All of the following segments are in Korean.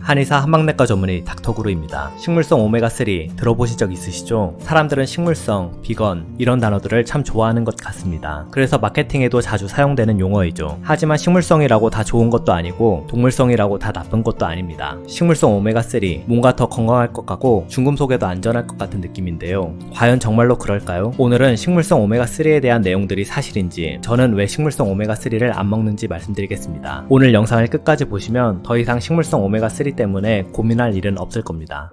한의사 한방내과 전문의 닥터구루입니다. 식물성 오메가3 들어보신 적 있으시죠? 사람들은 식물성, 비건 이런 단어들을 참 좋아하는 것 같습니다. 그래서 마케팅에도 자주 사용되는 용어이죠. 하지만 식물성이라고 다 좋은 것도 아니고 동물성이라고 다 나쁜 것도 아닙니다. 식물성 오메가3 뭔가 더 건강할 것 같고 중금속에도 안전할 것 같은 느낌인데요. 과연 정말로 그럴까요? 오늘은 식물성 오메가3에 대한 내용들이 사실인지, 저는 왜 식물성 오메가3를 안 먹는지 말씀드리겠습니다. 오늘 영상을 끝까지 보시면 더 이상 식물성 오메가3 때문에 고민할 일은 없을 겁니다.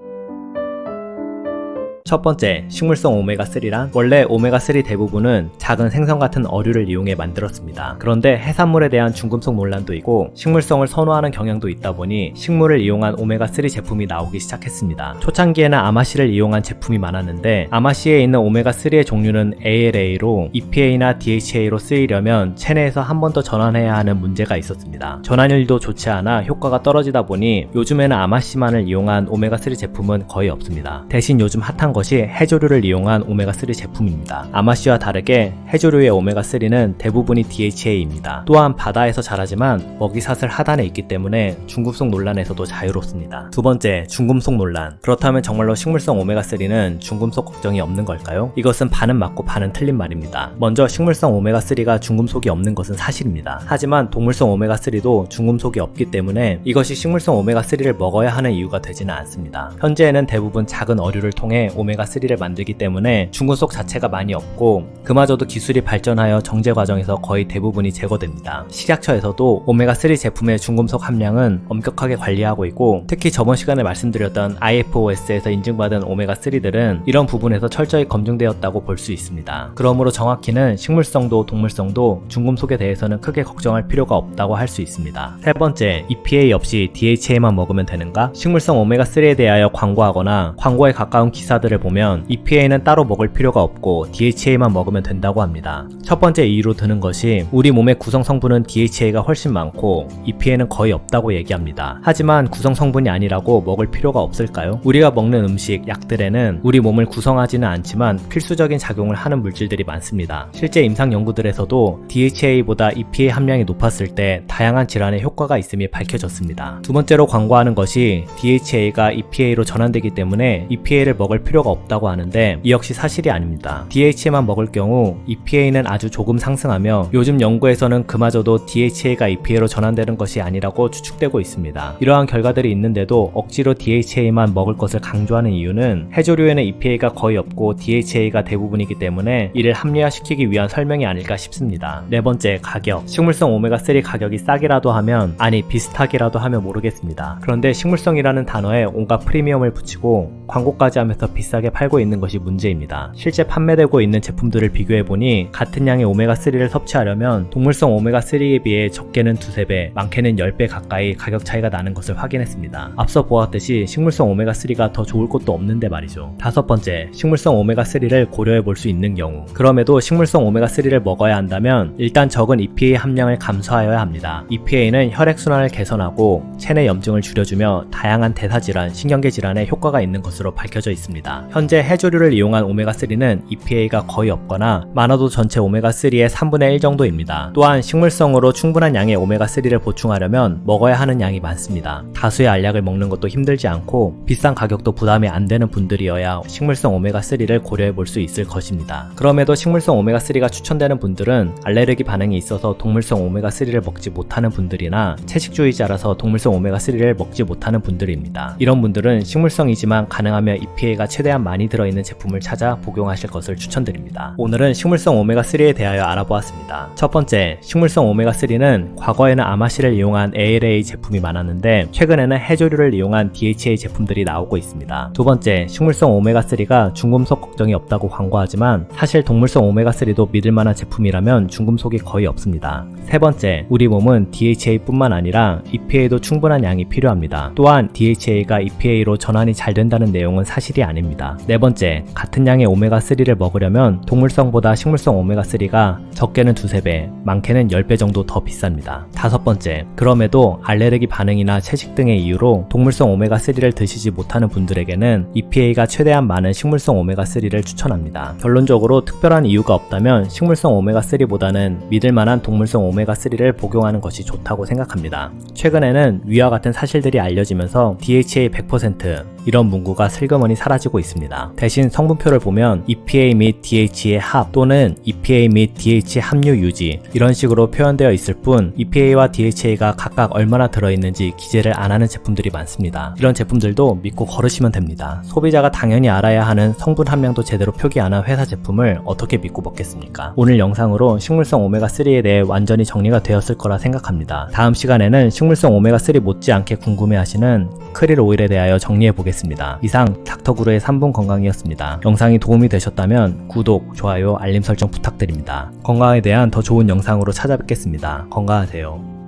첫 번째, 식물성 오메가3란 원래 오메가3 대부분은 작은 생선 같은 어류를 이용해 만들었습니다. 그런데 해산물에 대한 중금속 논란도 있고 식물성을 선호하는 경향도 있다 보니 식물을 이용한 오메가3 제품이 나오기 시작했습니다. 초창기에는 아마씨를 이용한 제품이 많았는데 아마씨에 있는 오메가3의 종류는 ALA로 EPA나 DHA로 쓰이려면 체내에서 한 번 더 전환해야 하는 문제가 있었습니다. 전환율도 좋지 않아 효과가 떨어지다 보니 요즘에는 아마씨만을 이용한 오메가3 제품은 거의 없습니다. 대신 요즘 핫한 것이 해조류를 이용한 오메가3 제품입니다. 아마씨와 다르게 해조류의 오메가3는 대부분이 DHA입니다. 또한 바다에서 자라지만 먹이사슬 하단에 있기 때문에 중금속 논란에서도 자유롭습니다. 두 번째, 중금속 논란. 그렇다면 정말로 식물성 오메가3는 중금속 걱정이 없는 걸까요? 이것은 반은 맞고 반은 틀린 말입니다. 먼저 식물성 오메가3가 중금속이 없는 것은 사실입니다. 하지만 동물성 오메가3도 중금속이 없기 때문에 이것이 식물성 오메가3를 먹어야 하는 이유가 되지는 않습니다. 현재에는 대부분 작은 어류를 통해 오메가3를 만들기 때문에 중금속 자체가 많이 없고 그마저도 기술이 발전하여 정제 과정에서 거의 대부분이 제거됩니다. 식약처에서도 오메가3 제품의 중금속 함량은 엄격하게 관리하고 있고 특히 저번 시간에 말씀드렸던 IFOS에서 인증받은 오메가3들은 이런 부분에서 철저히 검증되었다고 볼 수 있습니다. 그러므로 정확히는 식물성도 동물성도 중금속에 대해서는 크게 걱정할 필요가 없다고 할 수 있습니다. 세 번째, EPA 없이 DHA만 먹으면 되는가? 식물성 오메가3에 대하여 광고하거나 광고에 가까운 기사들을 보면 EPA는 따로 먹을 필요가 없고 DHA만 먹으면 된다고 합니다. 첫 번째 이유로 드는 것이 우리 몸의 구성 성분은 DHA가 훨씬 많고 EPA는 거의 없다고 얘기합니다. 하지만 구성 성분이 아니라고 먹을 필요가 없을까요? 우리가 먹는 음식, 약들에는 우리 몸을 구성하지는 않지만 필수적인 작용을 하는 물질들이 많습니다. 실제 임상 연구들에서도 DHA보다 EPA 함량이 높았을 때 다양한 질환에 효과가 있음이 밝혀졌습니다. 두 번째로 광고하는 것이 DHA가 EPA로 전환되기 때문에 EPA를 먹을 필요가 없다고 하는데 이 역시 사실이 아닙니다. DHA만 먹을 경우 EPA는 아주 조금 상승하며 요즘 연구에서는 그마저도 DHA가 EPA로 전환되는 것이 아니라고 추측되고 있습니다. 이러한 결과들이 있는데도 억지로 DHA만 먹을 것을 강조하는 이유는 해조류에는 EPA가 거의 없고 DHA가 대부분이기 때문에 이를 합리화시키기 위한 설명이 아닐까 싶습니다. 네 번째, 가격. 식물성 오메가3 가격이 싸기라도 하면, 아니 비슷하기라도 하면 모르겠습니다. 그런데 식물성이라는 단어에 온갖 프리미엄을 붙이고 광고까지 하면서 비싸게 팔고 있는 것이 문제입니다. 실제 판매되고 있는 제품들을 비교해보니 같은 양의 오메가3를 섭취하려면 동물성 오메가3에 비해 적게는 2~3배, 많게는 10배 가까이 가격 차이가 나는 것을 확인했습니다. 앞서 보았듯이 식물성 오메가3가 더 좋을 것도 없는데 말이죠. 다섯 번째, 식물성 오메가3를 고려해볼 수 있는 경우. 그럼에도 식물성 오메가3를 먹어야 한다면 일단 적은 EPA 함량을 감소하여야 합니다. EPA는 혈액순환을 개선하고 체내 염증을 줄여주며 다양한 대사질환, 신경계 질환에 효과가 있는 것으로 밝혀져 있습니다. 현재 해조류를 이용한 오메가3는 EPA가 거의 없거나 많아도 전체 오메가3의 3분의 1 정도입니다. 또한 식물성으로 충분한 양의 오메가3를 보충하려면 먹어야 하는 양이 많습니다. 다수의 알약을 먹는 것도 힘들지 않고 비싼 가격도 부담이 안 되는 분들이어야 식물성 오메가3를 고려해 볼 수 있을 것입니다. 그럼에도 식물성 오메가3가 추천되는 분들은 알레르기 반응이 있어서 동물성 오메가3를 먹지 못하는 분들이나 채식주의자라서 동물성 오메가3를 먹지 못하는 분들입니다. 이런 분들은 식물성이지만 가능하면 EPA가 최대한 많이 들어있는 제품을 찾아 복용하실 것을 추천드립니다. 오늘은 식물성 오메가3에 대하여 알아보았습니다. 첫 번째, 식물성 오메가3는 과거에는 아마씨를 이용한 ALA 제품이 많았는데 최근에는 해조류를 이용한 DHA 제품들이 나오고 있습니다. 두 번째, 식물성 오메가3가 중금속 걱정이 없다고 광고하지만 사실 동물성 오메가3도 믿을만한 제품이라면 중금속이 거의 없습니다. 세 번째, 우리 몸은 DHA뿐만 아니라 EPA도 충분한 양이 필요합니다. 또한 DHA가 EPA로 전환이 잘 된다는 내용은 사실이 아닙니다. 있습니다. 네 번째, 같은 양의 오메가3를 먹으려면 동물성보다 식물성 오메가3가 적게는 2~3배, 많게는 10배 정도 더 비쌉니다. 다섯 번째, 그럼에도 알레르기 반응이나 채식 등의 이유로 동물성 오메가3를 드시지 못하는 분들에게는 EPA가 최대한 많은 식물성 오메가3를 추천합니다. 결론적으로 특별한 이유가 없다면 식물성 오메가3보다는 믿을만한 동물성 오메가3를 복용하는 것이 좋다고 생각합니다. 최근에는 위와 같은 사실들이 알려지면서 DHA 100% 이런 문구가 슬그머니 사라지고 있습니다. 대신 성분표를 보면 EPA 및 DHA의 합 또는 EPA 및 DHA 함유 유지 이런 식으로 표현되어 있을 뿐 EPA와 DHA가 각각 얼마나 들어있는지 기재를 안 하는 제품들이 많습니다. 이런 제품들도 믿고 거르시면 됩니다. 소비자가 당연히 알아야 하는 성분 함량도 제대로 표기 안 한 회사 제품을 어떻게 믿고 먹겠습니까? 오늘 영상으로 식물성 오메가3에 대해 완전히 정리가 되었을 거라 생각합니다. 다음 시간에는 식물성 오메가3 못지않게 궁금해하시는 크릴 오일에 대하여 정리해보겠습니다. 이상 닥터구루의 3분 건강이었습니다. 영상이 도움이 되셨다면 구독, 좋아요, 알림 설정 부탁드립니다. 건강에 대한 더 좋은 영상으로 찾아뵙겠습니다. 건강하세요.